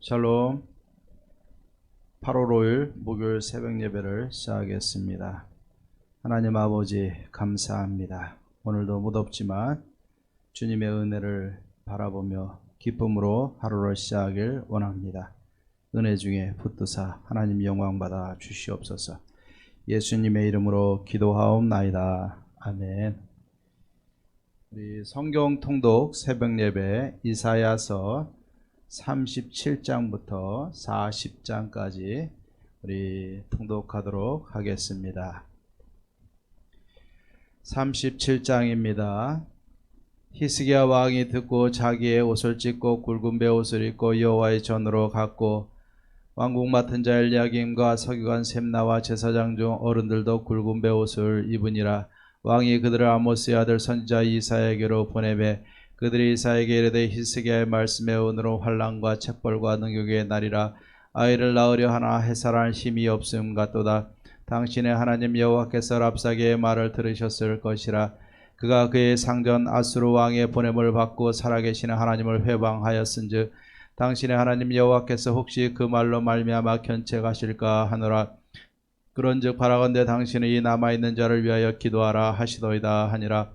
샬롬. 8월 5일 목요일 새벽 예배를 시작하겠습니다. 하나님 아버지 감사합니다. 오늘도 무덥지만 주님의 은혜를 바라보며 기쁨으로 하루를 시작하길 원합니다. 은혜 중에 붙드사 하나님 영광 받아 주시옵소서. 예수님의 이름으로 기도하옵나이다. 아멘. 우리 성경 통독 새벽 예배 이사야서 37장부터 40장까지 우리 통독하도록 하겠습니다. 37장입니다. 히스기야 왕이 듣고 자기의 옷을 찢고 굵은 베옷을 입고 여호와의 전으로 갔고 왕국 맡은 자 엘리야김과 서기관 셈나와 제사장 중 어른들도 굵은 베옷을 입으니라. 왕이 그들을 아모스의 아들 선지자 이사야에게로 보내매 그들이 이사야에게 이르되 히스기야의 말씀에 오늘은 환난과 책벌과 능욕의 날이라. 아이를 낳으려 하나 해살할 힘이 없음 같도다. 당신의 하나님 여호와께서 랍사게의 말을 들으셨을 것이라. 그가 그의 상전 아수르 왕의 보냄을 받고 살아계시는 하나님을 회방하였은즉 당신의 하나님 여호와께서 혹시 그 말로 말미암아 견책하실까 하노라. 그런즉 바라건대 당신은 이 남아있는 자를 위하여 기도하라 하시도이다 하니라.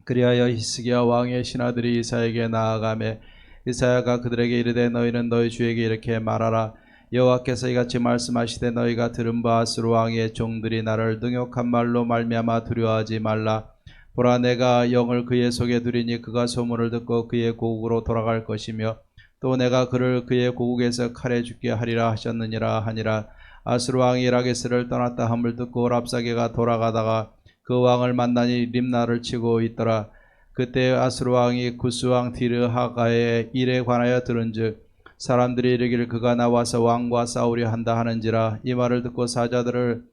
그리하여 히스기야 왕의 신하들이 이사야에게 나아가매 이사야가 그들에게 이르되 너희는 너희 주에게 이렇게 말하라. 여호와께서 이같이 말씀하시되 너희가 들은 바 아수르 왕의 종들이 나를 능욕한 말로 말미암아 두려워하지 말라. 보라, 내가 영을 그의 속에 두리니 그가 소문을 듣고 그의 고국으로 돌아갈 것이며 또 내가 그를 그의 고국에서 칼에 죽게 하리라 하셨느니라 하니라. 아수르 왕이 라게스를 떠났다 함을 듣고 랍사게가 돌아가다가 그 왕을 만나니 림나를 치고 있더라. 그때 아수르 왕이 구스 왕 디르하가의 일에 관하여 들은즉 사람들이 이르기를 그가 나와서 왕과 싸우려 한다 하는지라. 이 말을 듣고 사자들을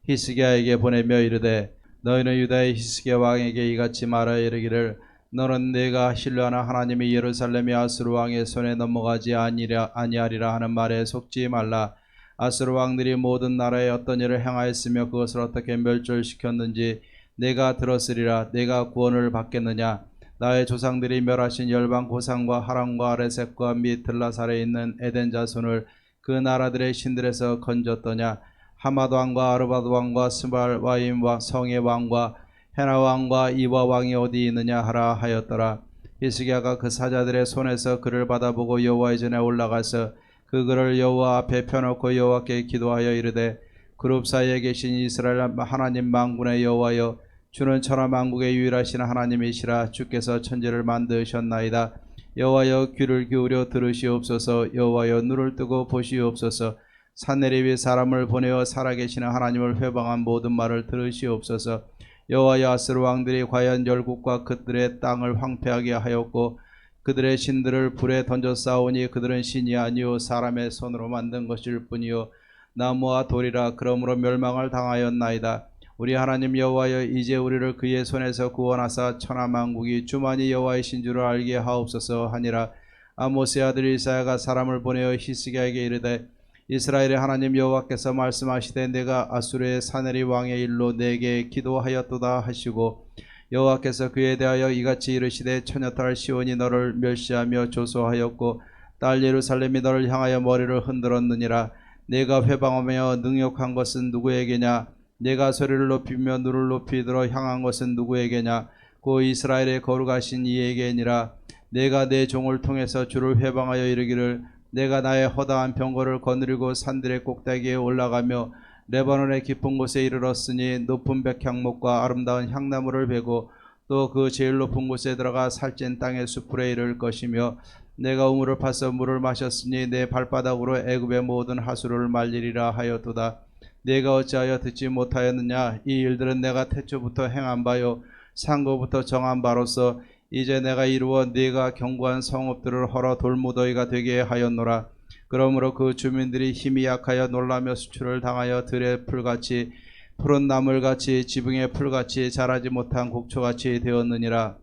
히스기야에게 보내며 이르되 너희는 유다의 히스기야 왕에게 이같이 말하여 이르기를 너는 내가 신뢰하는 하나님이 예루살렘이 아수르 왕의 손에 넘어가지 아니하리라 하는 말에 속지 말라. 아수르 왕들이 모든 나라에 어떤 일을 행하였으며 그것을 어떻게 멸절시켰는지 내가 들었으리라. 내가 구원을 받겠느냐? 나의 조상들이 멸하신 열방 고산과 하람과 아레셋과 및 들라살에 있는 에덴 자손을 그 나라들의 신들에서 건졌더냐? 하마드 왕과 아르바드 왕과 스발 와임 왕 성의 왕과 헤나 왕과 이와 왕이 어디 있느냐 하라 하였더라. 히스기야가 그 사자들의 손에서 그를 받아보고 여호와의 전에 올라가서 그 글을 여호와 앞에 펴놓고 여호와께 기도하여 이르되 그룹 사이에 계신 이스라엘 하나님 만군의 여호와여, 주는 천하 만국의 유일하신 하나님이시라. 주께서 천지를 만드셨나이다. 여호와여, 귀를 기울여 들으시옵소서. 여호와여, 눈을 뜨고 보시옵소서. 산내리 위 사람을 보내어 살아계시는 하나님을 회방한 모든 말을 들으시옵소서. 여호와여, 아수르 왕들이 과연 열국과 그들의 땅을 황폐하게 하였고 그들의 신들을 불에 던져 싸우니 그들은 신이 아니요 사람의 손으로 만든 것일 뿐이요 나무와 돌이라. 그러므로 멸망을 당하였나이다. 우리 하나님 여호와여, 이제 우리를 그의 손에서 구원하사 천하 만국이 주만이 여호와이신 줄을 알게 하옵소서 하니라. 아모스의 아들 이사야가 사람을 보내어 히스기야에게 이르되 이스라엘의 하나님 여호와께서 말씀하시되 내가 아수르의 사네리 왕의 일로 내게 기도하였도다 하시고 여호와께서 그에 대하여 이같이 이르시되 처녀딸 시온이 너를 멸시하며 조소하였고 딸 예루살렘이 너를 향하여 머리를 흔들었느니라. 내가 회방하며 능욕한 것은 누구에게냐? 내가 소리를 높이며 눈을 높이 들어 향한 것은 누구에게냐? 고 이스라엘의 거룩하신 이에게니라. 내가 내 종을 통해서 주를 회방하여 이르기를 내가 나의 허다한 병거를 거느리고 산들의 꼭대기에 올라가며 레바논의 깊은 곳에 이르렀으니 높은 백향목과 아름다운 향나무를 베고 또 그 제일 높은 곳에 들어가 살찐 땅의 수풀에 이를 것이며 내가 우물을 파서 물을 마셨으니 내 발바닥으로 애굽의 모든 하수를 말리리라 하였도다. 내가 어찌하여 듣지 못하였느냐? 이 일들은 내가 태초부터 행한 바요 상고부터 정한 바로서 이제 내가 이루어 네가 경고한 성읍들을 헐어 돌무더기가 되게 하였노라. 그러므로 그 주민들이 힘이 약하여 놀라며 수출을 당하여 들의 풀같이 푸른 나물같이 지붕의 풀같이 자라지 못한 곡초같이 되었느니라.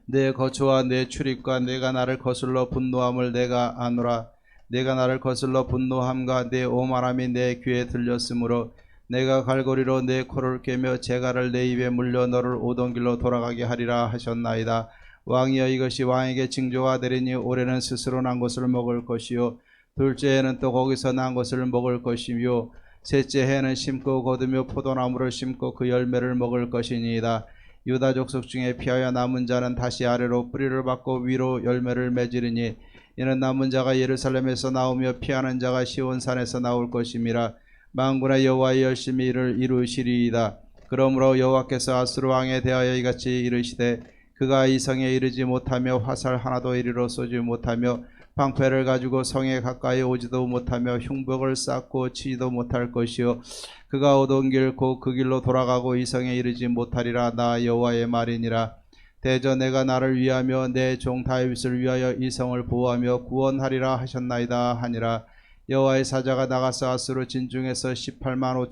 내 거처와 내 출입과 내가 나를 거슬러 분노함을 내가 아노라. 내가 나를 거슬러 분노함과 내 오만함이 내 귀에 들렸으므로 내가 갈고리로 내 코를 깨며 재갈을 내 입에 물려 너를 오던 길로 돌아가게 하리라 하셨나이다. 왕이여 이것이 왕에게 징조가 되리니 올해는 스스로 난 것을 먹을 것이요 둘째 해는 또 거기서 난 것을 먹을 것이며 셋째 해는 심고 거두며 포도나무를 심고 그 열매를 먹을 것이니이다. 유다 족속 중에 피하여 남은 자는 다시 아래로 뿌리를 받고 위로 열매를 맺으리니 이는 남은 자가 예루살렘에서 나오며 피하는 자가 시온산에서 나올 것임이라. 만군의 여호와의 열심히 이를 이루시리이다. 그러므로 여호와께서 아수르 왕에 대하여 이같이 이르시되 그가 이 성에 이르지 못하며 화살 하나도 이리로 쏘지 못하며 방패를 가지고 성에 가까이 오지도 못하며 흉벽을 쌓고 치지도 못할 것이요 그가 오던 길 곧 그 길로 돌아가고 이 성에 이르지 못하리라. 나 여호와의 말이니라. 대저 내가 나를 위하며 내 종 다윗을 위하여 이 성을 보호하며 구원하리라 하셨나이다 하니라. 여호와의 사자가 나가서 아수르 진중에서 18만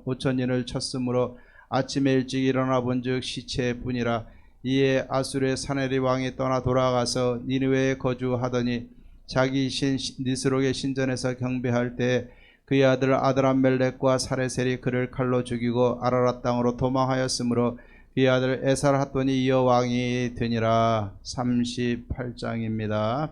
5천인을 쳤으므로 아침에 일찍 일어나 본즉 시체뿐이라. 이에 아수르의 사네리 왕이 떠나 돌아가서 니느웨에 거주하더니 자기 신 니스록의 신전에서 경배할 때 그의 아들 아드람멜렉과 사레셀이 그를 칼로 죽이고 아라랏 땅으로 도망하였으므로 그의 아들 에살핫돈이 이어 왕이 되니라. 38장입니다.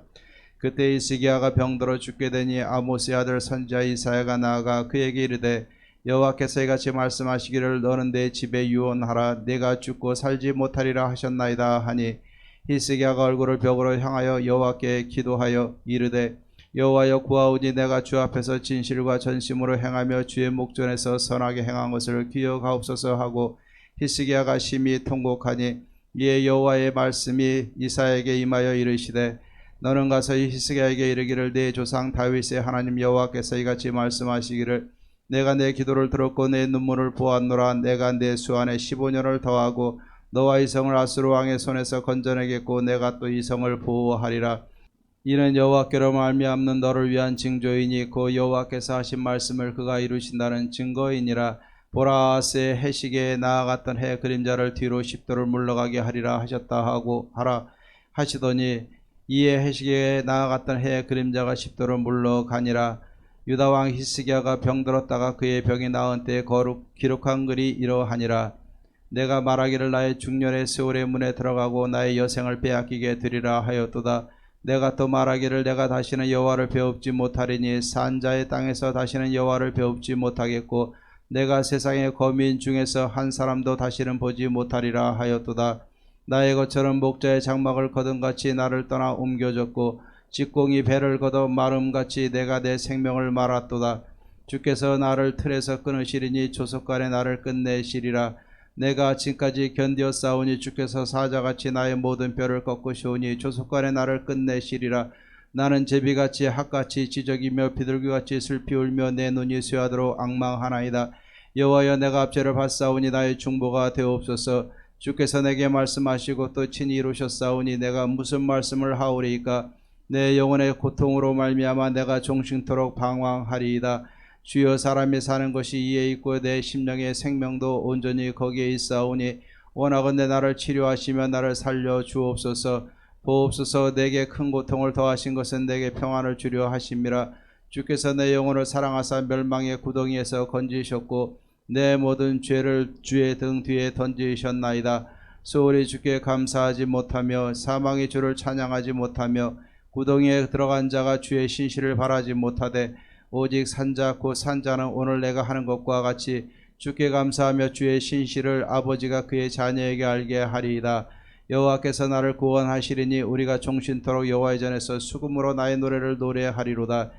그때 히스기야가 병들어 죽게 되니 아모스의 아들 선지자 이사야가 나아가 그에게 이르되 여호와께서 이같이 말씀하시기를 너는 내 집에 유언하라. 내가 죽고 살지 못하리라 하셨나이다 하니 히스기야가 얼굴을 벽으로 향하여 여호와께 기도하여 이르되 여호와여 구하오니 내가 주 앞에서 진실과 전심으로 행하며 주의 목전에서 선하게 행한 것을 기억하옵소서 하고 히스기야가 심히 통곡하니 이에 여호와의 말씀이 이사야에게 임하여 이르시되 너는 가서 히스기야에게 이르기를 내 조상 다윗의 하나님 여호와께서 이같이 말씀하시기를 내가 내 기도를 들었고 내 눈물을 보았노라. 내가 내 수 안에 15년을 더하고 너와 이 성을 아수르 왕의 손에서 건져내겠고 내가 또 이 성을 보호하리라. 이는 여호와께로 말미암는 너를 위한 징조이니 그 여호와께서 하신 말씀을 그가 이루신다는 증거이니라. 보라 아스의 해시계에 나아갔던 해 그림자를 뒤로 10도를 물러가게 하리라 하셨다 하고 하라 하시더니 이에 해시계에 나아갔던 해 그림자가 10도를 물러가니라. 유다 왕 히스기야가 병들었다가 그의 병이 나은 때에 기록한 글이 이러하니라. 내가 말하기를 나의 중년의 세월의 문에 들어가고 나의 여생을 빼앗기게 되리라 하였도다. 내가 또 말하기를 내가 다시는 여호와를 배웁지 못하리니 산자의 땅에서 다시는 여호와를 배웁지 못하겠고 내가 세상의 거민 중에서 한 사람도 다시는 보지 못하리라 하였도다. 나의 것처럼 목자의 장막을 거둔같이 나를 떠나 옮겨졌고 직공이 배를 걷어 마름같이 내가 내 생명을 말았도다. 주께서 나를 틀에서 끊으시리니 조속간에 나를 끝내시리라. 내가 아침까지 견디어 싸우니 주께서 사자같이 나의 모든 뼈를 꺾으시오니 조속간에 나를 끝내시리라. 나는 제비같이 학같이 지적이며 비둘기같이 슬피 울며 내 눈이 쇠하도록 앙망하나이다. 여호와여 내가 압제를 받사오니 나의 중보가 되옵소서. 주께서 내게 말씀하시고 또 친히 이루셨사오니 내가 무슨 말씀을 하오리이까. 내 영혼의 고통으로 말미암아 내가 종신토록 방황하리이다. 주여 사람이 사는 것이 이에 있고 내 심령의 생명도 온전히 거기에 있사오니 원하건대 나를 치료하시며 나를 살려 주옵소서. 보옵소서. 내게 큰 고통을 더하신 것은 내게 평안을 주려 하심이라. 주께서 내 영혼을 사랑하사 멸망의 구덩이에서 건지셨고 내 모든 죄를 주의 등 뒤에 던지셨나이다. 소홀히 주께 감사하지 못하며 사망의 주를 찬양하지 못하며 구덩이에 들어간 자가 주의 신실을 바라지 못하되 오직 산자 곧 산자는 오늘 내가 하는 것과 같이 주께 감사하며 주의 신실을 아버지가 그의 자녀에게 알게 하리이다. 여호와께서 나를 구원하시리니 우리가 종신토록 여호와의 전에서 수금으로 나의 노래를 노래하리로다.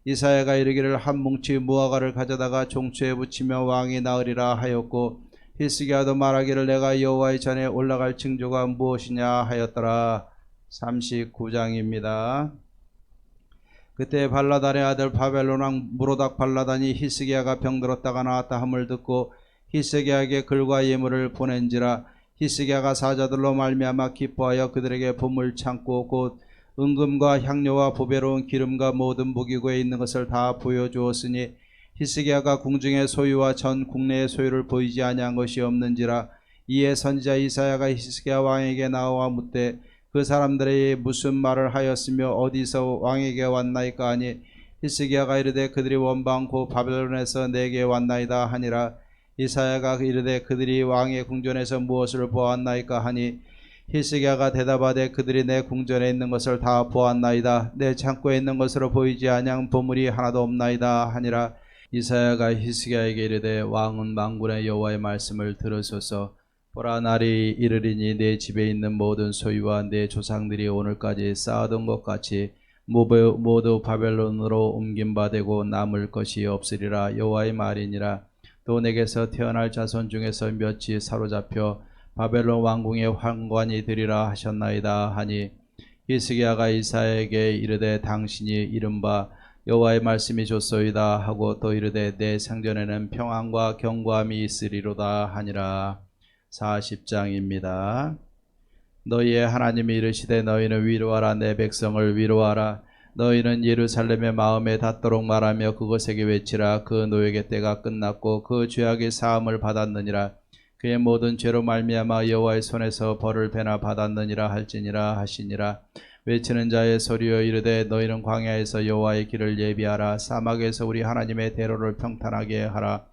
이사야가 이르기를 한 뭉치 무화과를 가져다가 종초에 붙이며 왕이 나으리라 하였고 히스기야도 말하기를 내가 여호와의 전에 올라갈 징조가 무엇이냐 하였더라. 39장입니다. 그때 발라단의 아들 바벨론 왕 무로닥 발라단이 히스기야가 병들었다가 나았다 함을 듣고 히스기야에게 글과 예물을 보낸지라. 히스기야가 사자들로 말미암아 기뻐하여 그들에게 보물 창고 곧 은금과 향료와 보배로운 기름과 모든 무기고에 있는 것을 다 보여주었으니 히스기야가 궁중의 소유와 전 국내의 소유를 보이지 아니한 것이 없는지라. 이에 선지자 이사야가 히스기야 왕에게 나와 묻되 그 사람들이 무슨 말을 하였으며 어디서 왕에게 왔나이까 하니 히스기야가 이르되 그들이 원방 곧 바벨론에서 내게 왔나이다 하니라. 이사야가 이르되 그들이 왕의 궁전에서 무엇을 보았나이까 하니 히스기야가 대답하되 그들이 내 궁전에 있는 것을 다 보았나이다. 내 창고에 있는 것으로 보이지 아니한 보물이 하나도 없나이다 하니라. 이사야가 히스기야에게 이르되 왕은 만군의 여호와의 말씀을 들으소서. 보라, 날이 이르리니 내 집에 있는 모든 소유와 내 조상들이 오늘까지 쌓아둔 것 같이 모두 바벨론으로 옮김바 되고 남을 것이 없으리라. 여호와의 말이니라. 또 내게서 태어날 자손 중에서 몇이 사로잡혀 바벨론 왕궁의 환관이 되리라 하셨나이다 하니, 히스기야가 이사야에게 이르되 당신이 이른바 여호와의 말씀이 좋소이다 하고 또 이르되 내 생전에는 평안과 견고함이 있으리로다 하니라. 40장입니다. 너희의 하나님이 이르시되 너희는 위로하라. 내 백성을 위로하라. 너희는 예루살렘의 마음에 닿도록 말하며 그곳에게 외치라. 그 노역의 때가 끝났고 그 죄악의 사함을 받았느니라. 그의 모든 죄로 말미암아 여호와의 손에서 벌을 배나 받았느니라 할지니라 하시니라. 외치는 자의 소리여 이르되 너희는 광야에서 여호와의 길을 예비하라. 사막에서 우리 하나님의 대로를 평탄하게 하라.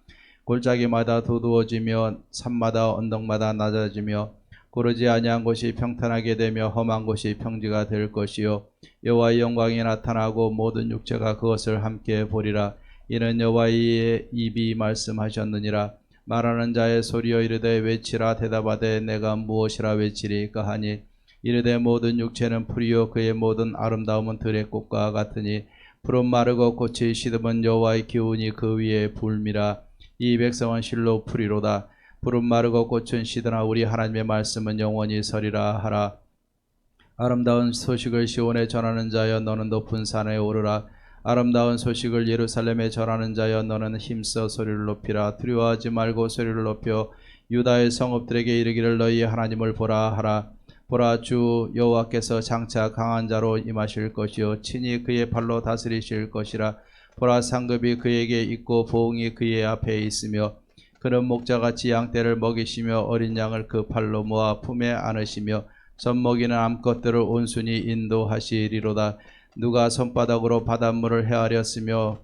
골짜기마다 두두워지며 산마다 언덕마다 낮아지며 고르지 아니한 곳이 평탄하게 되며 험한 곳이 평지가 될 것이요, 여호와의 영광이 나타나고 모든 육체가 그것을 함께 보리라. 이는 여호와의 입이 말씀하셨느니라. 말하는 자의 소리여 이르되 외치라. 대답하되 내가 무엇이라 외치리까 하니, 이르되 모든 육체는 풀이요 그의 모든 아름다움은 들의 꽃과 같으니 풀은 마르고 꽃이 시듬은 여호와의 기운이 그 위에 불미라. 이 백성은 실로 풀이로다. 풀은 마르고 꽃은 시드나 우리 하나님의 말씀은 영원히 서리라 하라. 아름다운 소식을 시온에 전하는 자여 너는 높은 산에 오르라. 아름다운 소식을 예루살렘에 전하는 자여 너는 힘써 소리를 높이라. 두려워하지 말고 소리를 높여 유다의 성읍들에게 이르기를 너희 하나님을 보라 하라. 보라, 주 여호와께서 장차 강한 자로 임하실 것이요 친히 그의 발로 다스리실 것이라. 보라, 상급이 그에게 있고 보응이 그의 앞에 있으며 그는 목자같이 양떼를 먹이시며 어린 양을 그 팔로 모아 품에 안으시며 젖먹이는 암컷들을 온순히 인도하시리로다. 누가 손바닥으로 바닷물을 헤아렸으며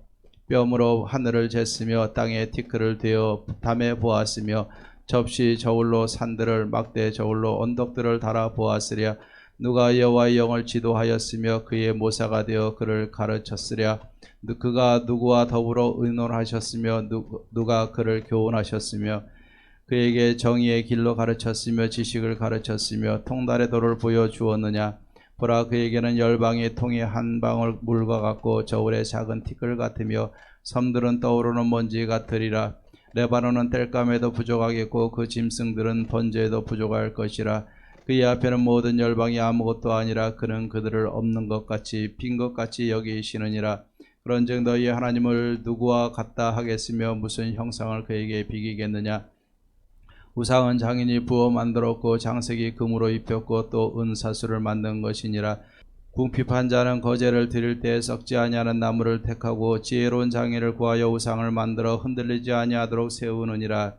뼘으로 하늘을 쟀으며 땅에 티끌을 되어 담에 보았으며 접시 저울로 산들을 막대 저울로 언덕들을 달아 보았으랴. 누가 여호와의 영을 지도하였으며 그의 모사가 되어 그를 가르쳤으랴. 그가 누구와 더불어 의논하셨으며 누가 그를 교훈하셨으며 그에게 정의의 길로 가르쳤으며 지식을 가르쳤으며 통달의 도를 보여주었느냐. 보라, 그에게는 열방의 통이 한 방울 물과 같고 저울의 작은 티끌 같으며 섬들은 떠오르는 먼지 같으리라. 레바논은 땔감에도 부족하겠고 그 짐승들은 번제에도 부족할 것이라. 그의 앞에는 모든 열방이 아무것도 아니라 그는 그들을 없는 것 같이 빈 것 같이 여기시느니라. 그런즉 너희 하나님을 누구와 같다 하겠으며 무슨 형상을 그에게 비기겠느냐. 우상은 장인이 부어 만들었고 장색이 금으로 입혔고 또 은사슬을 만든 것이니라. 궁핍한 자는 거제를 드릴 때에 썩지 아니하는 나무를 택하고 지혜로운 장인을 구하여 우상을 만들어 흔들리지 아니하도록 세우느니라.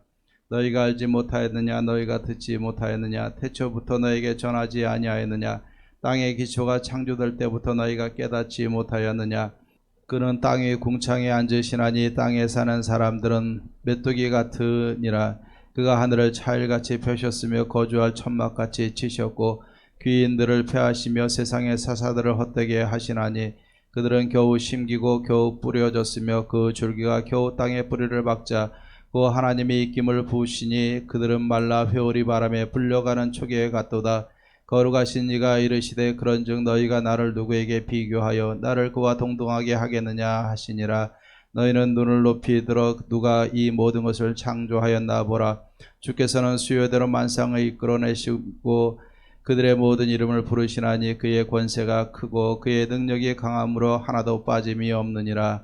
너희가 알지 못하였느냐. 너희가 듣지 못하였느냐. 태초부터 너에게 전하지 아니하였느냐. 땅의 기초가 창조될 때부터 너희가 깨닫지 못하였느냐. 그는 땅의 궁창에 앉으시나니 땅에 사는 사람들은 메뚜기 같으니라. 그가 하늘을 차일같이 펴셨으며 거주할 천막같이 치셨고 귀인들을 폐하시며 세상의 사사들을 헛되게 하시나니 그들은 겨우 심기고 겨우 뿌려졌으며 그 줄기가 겨우 땅에 뿌리를 박자 그 하나님의 입김을 부으시니 그들은 말라 회오리 바람에 불려가는 초계 같도다. 거룩하신 이가 이르시되 그런즉 너희가 나를 누구에게 비교하여 나를 그와 동등하게 하겠느냐 하시니라. 너희는 눈을 높이 들어 누가 이 모든 것을 창조하였나 보라. 주께서는 수요대로 만상을 이끌어내시고 그들의 모든 이름을 부르시나니 그의 권세가 크고 그의 능력이 강함으로 하나도 빠짐이 없느니라.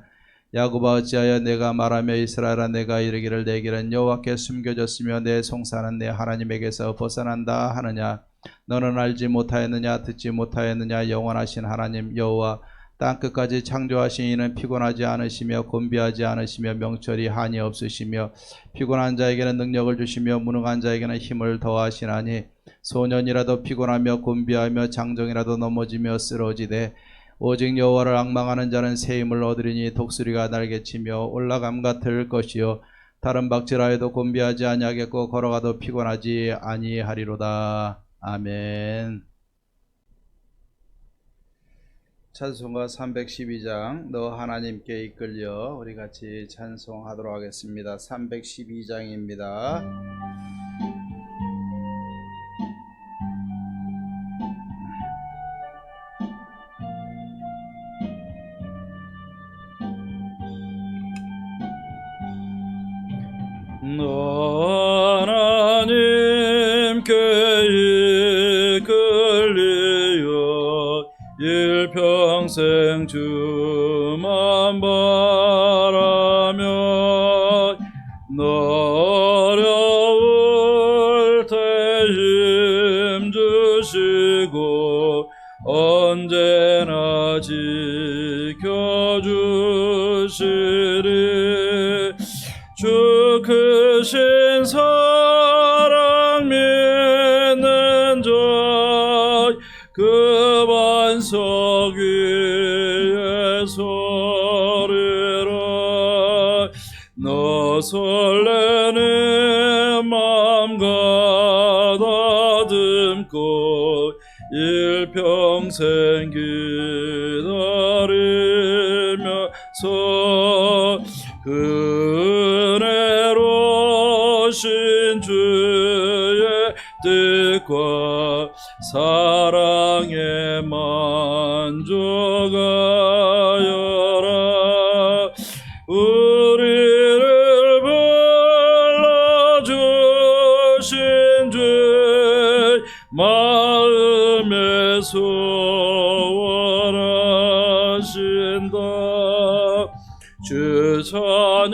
야곱아, 어찌하여 내가 말하며 이스라엘아 내가 이르기를 내 길은 여호와께 숨겨졌으며 내 송사는 내 하나님에게서 벗어난다 하느냐. 너는 알지 못하였느냐. 듣지 못하였느냐. 영원하신 하나님 여호와 땅끝까지 창조하신 이는 피곤하지 않으시며 곤비하지 않으시며 명철이 한이 없으시며 피곤한 자에게는 능력을 주시며 무능한 자에게는 힘을 더하시나니 소년이라도 피곤하며 곤비하며 장정이라도 넘어지며 쓰러지되 오직 여호와를 앙망하는 자는 새 힘을 얻으리니 독수리가 날개치며 올라감 같을 것이요 다른 박질하여도 곤비하지 아니하겠고 걸어가도 피곤하지 아니하리로다. 아멘. 찬송가 312장 너 하나님께 이끌려 우리 같이 찬송하도록 하겠습니다. 312장입니다. 너 하나님께 이끌리어 일평생 주만 바라며 너 어려울 때 힘 주시고 언제나 지켜주시리 주 크신 사랑 믿는 자 그 반석 위에 서리라 너 설레는 맘 가다듬고 일평생 기다리면서 은혜로신 주의 뜻과 사랑에 만족하여라 우리를 불러주신 주 마음에 소원하신다 주 찬양하고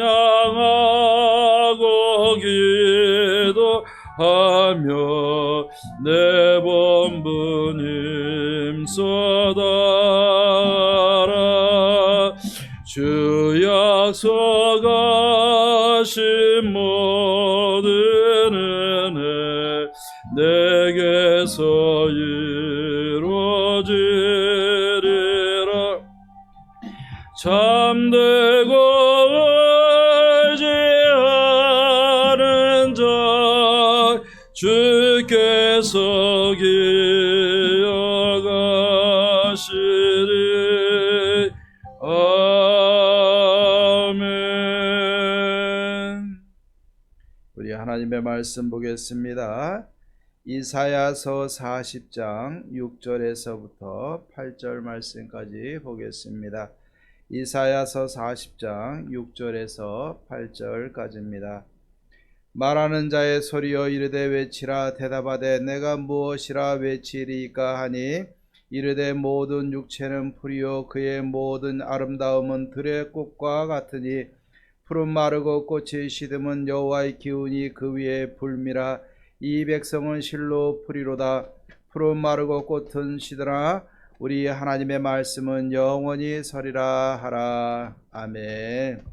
기도하며 내 본분 힘써다라 주 약속하신 모든 은혜 내게서 이루어지리라 참되고 의지하는 자 주께서 기억하시리 아멘. 우리 하나님의 말씀 보겠습니다. 이사야서 40장 6절에서부터 8절 말씀까지 보겠습니다. 이사야서 40장 6절에서 8절까지입니다. 말하는 자의 소리여 이르되 외치라 대답하되 내가 무엇이라 외치리까 하니 이르되 모든 육체는 풀이요 그의 모든 아름다움은 들의 꽃과 같으니 푸른 마르고 꽃이 시듬은 여호와의 기운이 그 위에 불미라 이 백성은 실로 풀이로다 푸른 마르고 꽃은 시드나 우리 하나님의 말씀은 영원히 서리라 하라 아멘.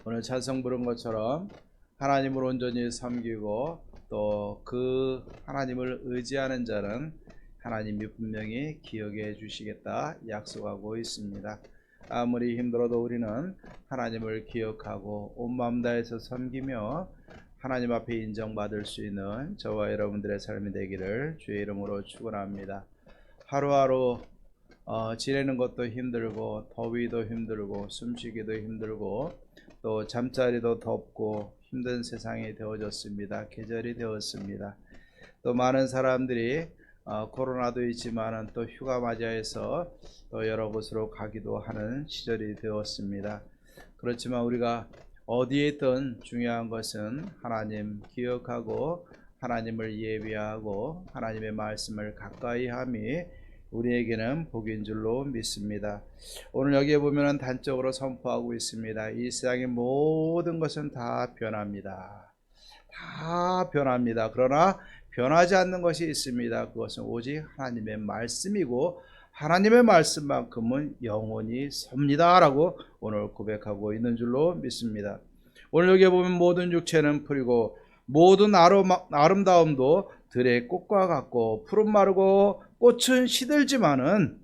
오늘 찬송 부른 것처럼 하나님을 온전히 섬기고 또 그 하나님을 의지하는 자는 하나님이 분명히 기억해 주시겠다 약속하고 있습니다. 아무리 힘들어도 우리는 하나님을 기억하고 온 마음 다해서 섬기며 하나님 앞에 인정받을 수 있는 저와 여러분들의 삶이 되기를 주의 이름으로 축원합니다. 하루하루 지내는 것도 힘들고 더위도 힘들고 숨쉬기도 힘들고 또 잠자리도 덥고 힘든 세상이 되어졌습니다. 계절이 되었습니다. 또 많은 사람들이 코로나도 있지만 또 휴가 맞이해서 또 여러 곳으로 가기도 하는 시절이 되었습니다. 그렇지만 우리가 어디에 있든 중요한 것은 하나님 기억하고 하나님을 예비하고 하나님의 말씀을 가까이 함이 우리에게는 복인 줄로 믿습니다. 오늘 여기에 보면 단적으로 선포하고 있습니다. 이 세상의 모든 것은 다 변합니다. 다 변합니다. 그러나 변하지 않는 것이 있습니다. 그것은 오직 하나님의 말씀이고 하나님의 말씀만큼은 영원히 섭니다 라고 오늘 고백하고 있는 줄로 믿습니다. 오늘 여기에 보면 모든 육체는 풀이고 모든 아름다움도 들의 꽃과 같고 푸른 마르고 꽃은 시들지만은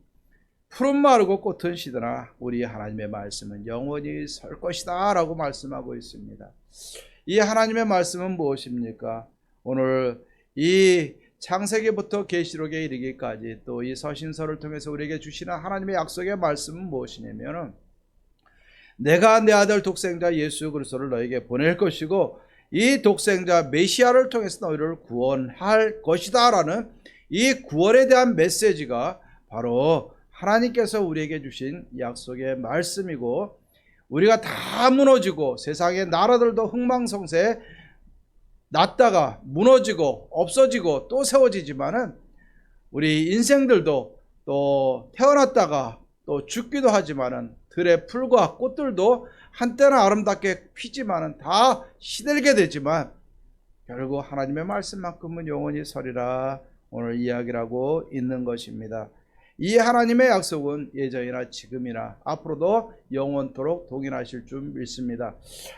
푸른 마르고 꽃은 시드나 우리 하나님의 말씀은 영원히 설 것이다 라고 말씀하고 있습니다. 이 하나님의 말씀은 무엇입니까? 오늘 이 창세기부터 계시록에 이르기까지 또 이 서신서를 통해서 우리에게 주시는 하나님의 약속의 말씀은 무엇이냐면, 내가 내 아들 독생자 예수 그리스도를 너에게 보낼 것이고 이 독생자 메시아를 통해서 너희를 구원할 것이다 라는 이 구원에 대한 메시지가 바로 하나님께서 우리에게 주신 약속의 말씀이고, 우리가 다 무너지고 세상의 나라들도 흥망성쇠 났다가 무너지고 없어지고 또 세워지지만은, 우리 인생들도 또 태어났다가 또 죽기도 하지만은, 들의 풀과 꽃들도 한때는 아름답게 피지만은 다 시들게 되지만 결국 하나님의 말씀만큼은 영원히 서리라 오늘 이야기를 하고 있는 것입니다. 이 하나님의 약속은 예전이나 지금이나 앞으로도 영원토록 동일하실 줄 믿습니다.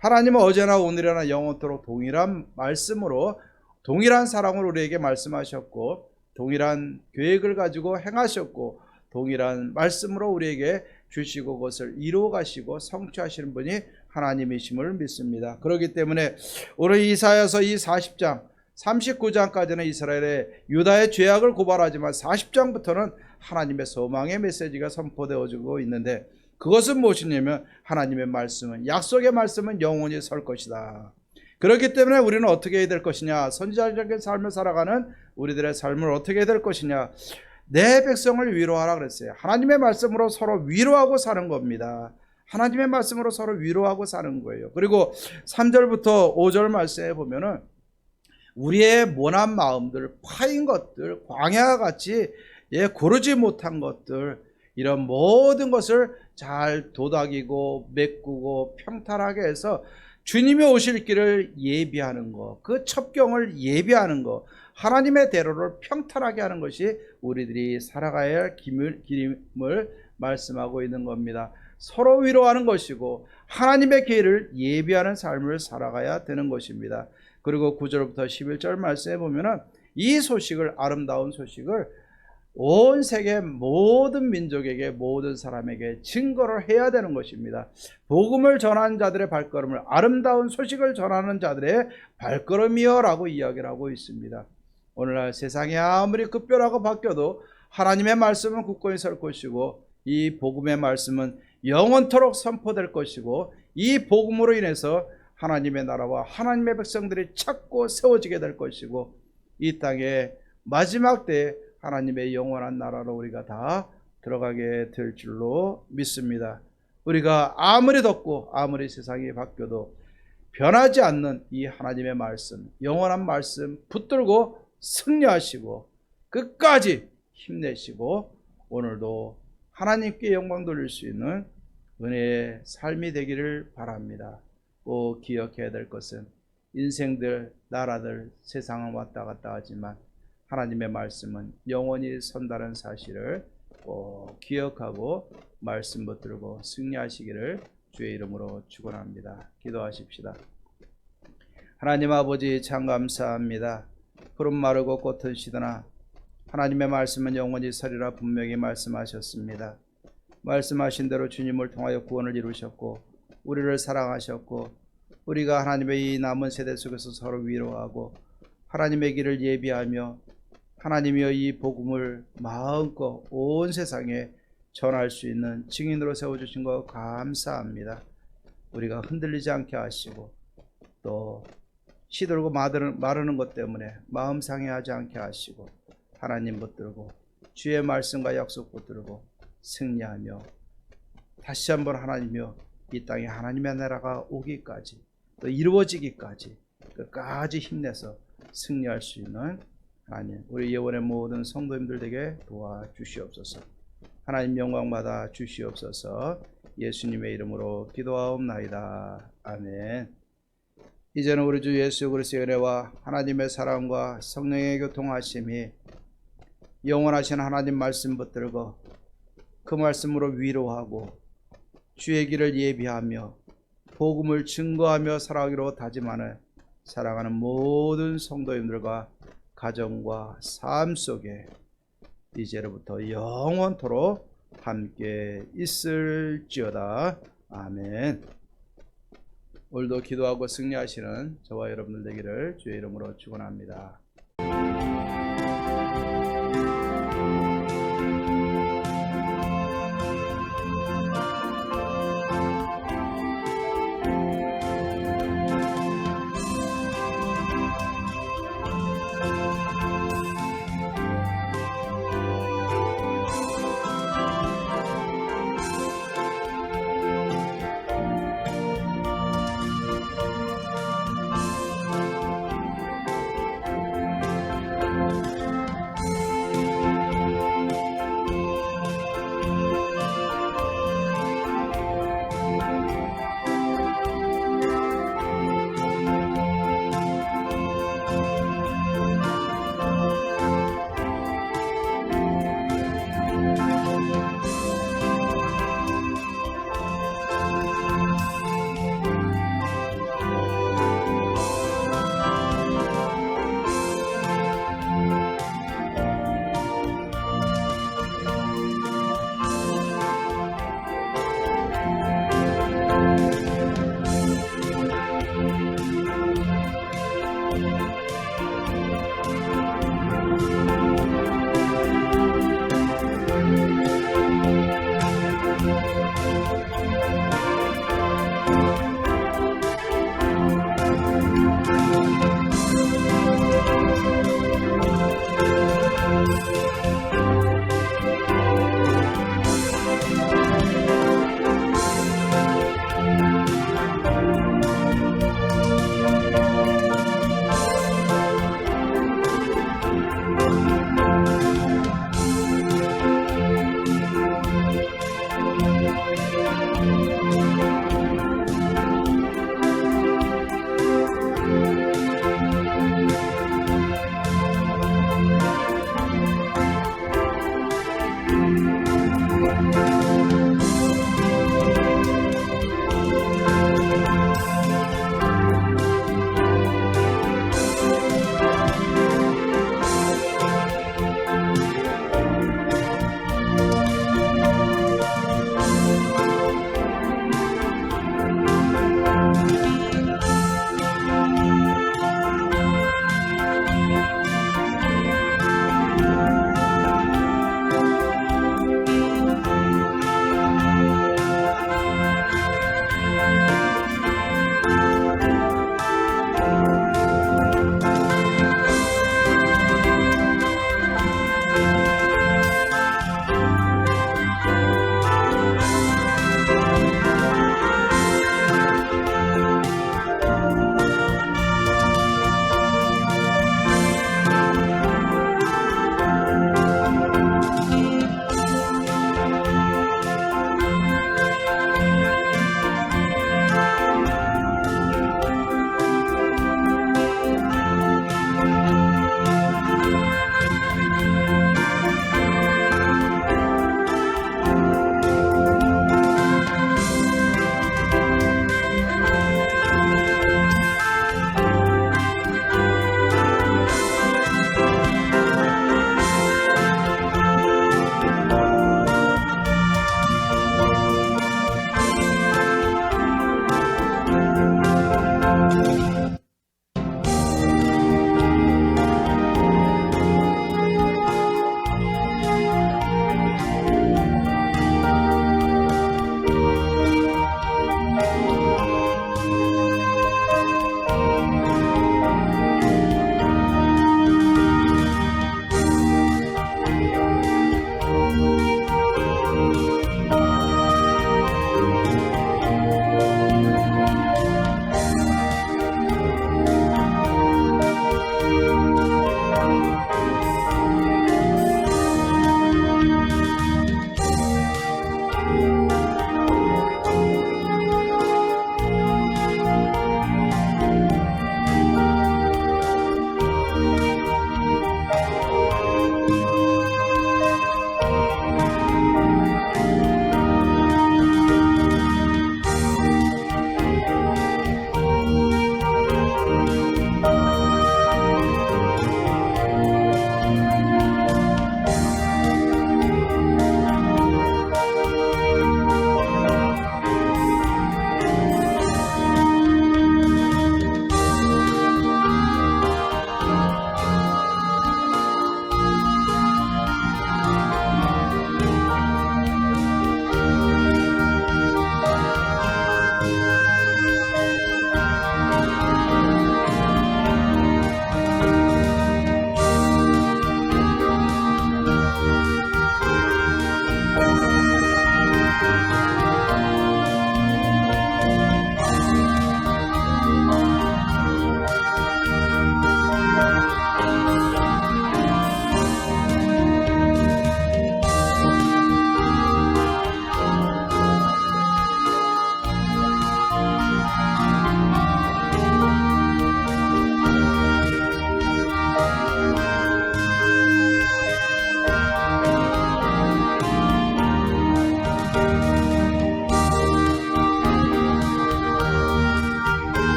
하나님은 어제나 오늘이나 영원토록 동일한 말씀으로, 동일한 사랑으로 우리에게 말씀하셨고, 동일한 계획을 가지고 행하셨고, 동일한 말씀으로 우리에게 주시고 그것을 이루어 가시고 성취하시는 분이 하나님이심을 믿습니다. 그렇기 때문에 오늘 이사야서 이 40장 39장까지는 이스라엘의 유다의 죄악을 고발하지만 40장부터는 하나님의 소망의 메시지가 선포되어지고 있는데, 그것은 무엇이냐면 하나님의 말씀은, 약속의 말씀은 영원히 설 것이다. 그렇기 때문에 우리는 어떻게 해야 될 것이냐, 선지자적인 삶을 살아가는 우리들의 삶을 어떻게 해야 될 것이냐, 내 백성을 위로하라 그랬어요. 하나님의 말씀으로 서로 위로하고 사는 겁니다. 하나님의 말씀으로 서로 위로하고 사는 거예요. 그리고 3절부터 5절 말씀에 보면은 우리의 모난 마음들, 파인 것들, 광야와 같이 고르지 못한 것들, 이런 모든 것을 잘 도닥이고 메꾸고 평탄하게 해서 주님이 오실 길을 예비하는 것, 그 첩경을 예비하는 것, 하나님의 대로를 평탄하게 하는 것이 우리들이 살아가야 할 길임을 말씀하고 있는 겁니다. 서로 위로하는 것이고 하나님의 길을 예비하는 삶을 살아가야 되는 것입니다. 그리고 9절부터 11절 말씀에 보면은 이 소식을, 아름다운 소식을 온 세계 모든 민족에게, 모든 사람에게 증거를 해야 되는 것입니다. 복음을 전하는 자들의 발걸음을, 아름다운 소식을 전하는 자들의 발걸음이여 라고 이야기를 하고 있습니다. 오늘날 세상이 아무리 급변하고 바뀌어도 하나님의 말씀은 굳건히 설 것이고, 이 복음의 말씀은 영원토록 선포될 것이고, 이 복음으로 인해서 하나님의 나라와 하나님의 백성들이 찾고 세워지게 될 것이고, 이 땅에 마지막 때에 하나님의 영원한 나라로 우리가 다 들어가게 될 줄로 믿습니다. 우리가 아무리 덥고 아무리 세상이 바뀌어도 변하지 않는 이 하나님의 말씀, 영원한 말씀 붙들고 승리하시고 끝까지 힘내시고 오늘도 하나님께 영광 돌릴 수 있는 은혜의 삶이 되기를 바랍니다. 꼭 기억해야 될 것은, 인생들, 나라들, 세상은 왔다 갔다 하지만 하나님의 말씀은 영원히 선다는 사실을 꼭 기억하고 말씀 붙들고 승리하시기를 주의 이름으로 축원합니다. 기도하십시다. 하나님 아버지, 참 감사합니다. 푸른 마르고 꽃은 시드나 하나님의 말씀은 영원히 서리라 분명히 말씀하셨습니다. 말씀하신 대로 주님을 통하여 구원을 이루셨고 우리를 사랑하셨고, 우리가 하나님의 이 남은 세대 속에서 서로 위로하고 하나님의 길을 예비하며 하나님이여 이 복음을 마음껏 온 세상에 전할 수 있는 증인으로 세워주신 것 감사합니다. 우리가 흔들리지 않게 하시고 또 시들고 마르는 것 때문에 마음 상해하지 않게 하시고, 하나님 붙들고 주의 말씀과 약속 붙들고 승리하며 다시 한번 하나님이여 이 땅에 하나님의 나라가 오기까지 또 이루어지기까지 끝까지 힘내서 승리할 수 있는 하나님, 우리 예원의 모든 성도님들에게 도와주시옵소서. 하나님 영광받아 주시옵소서. 예수님의 이름으로 기도하옵나이다. 아멘. 이제는 우리 주 예수 그리스도의 은혜와 하나님의 사랑과 성령의 교통하심이 영원하신 하나님 말씀 붙들고 그 말씀으로 위로하고 주의 길을 예비하며 복음을 증거하며 살아가기로 다짐하는 사랑하는 모든 성도님들과 가정과 삶 속에 이제로부터 영원토록 함께 있을지어다. 아멘. 오늘도 기도하고 승리하시는 저와 여러분들 되기를 주의 이름으로 축원합니다.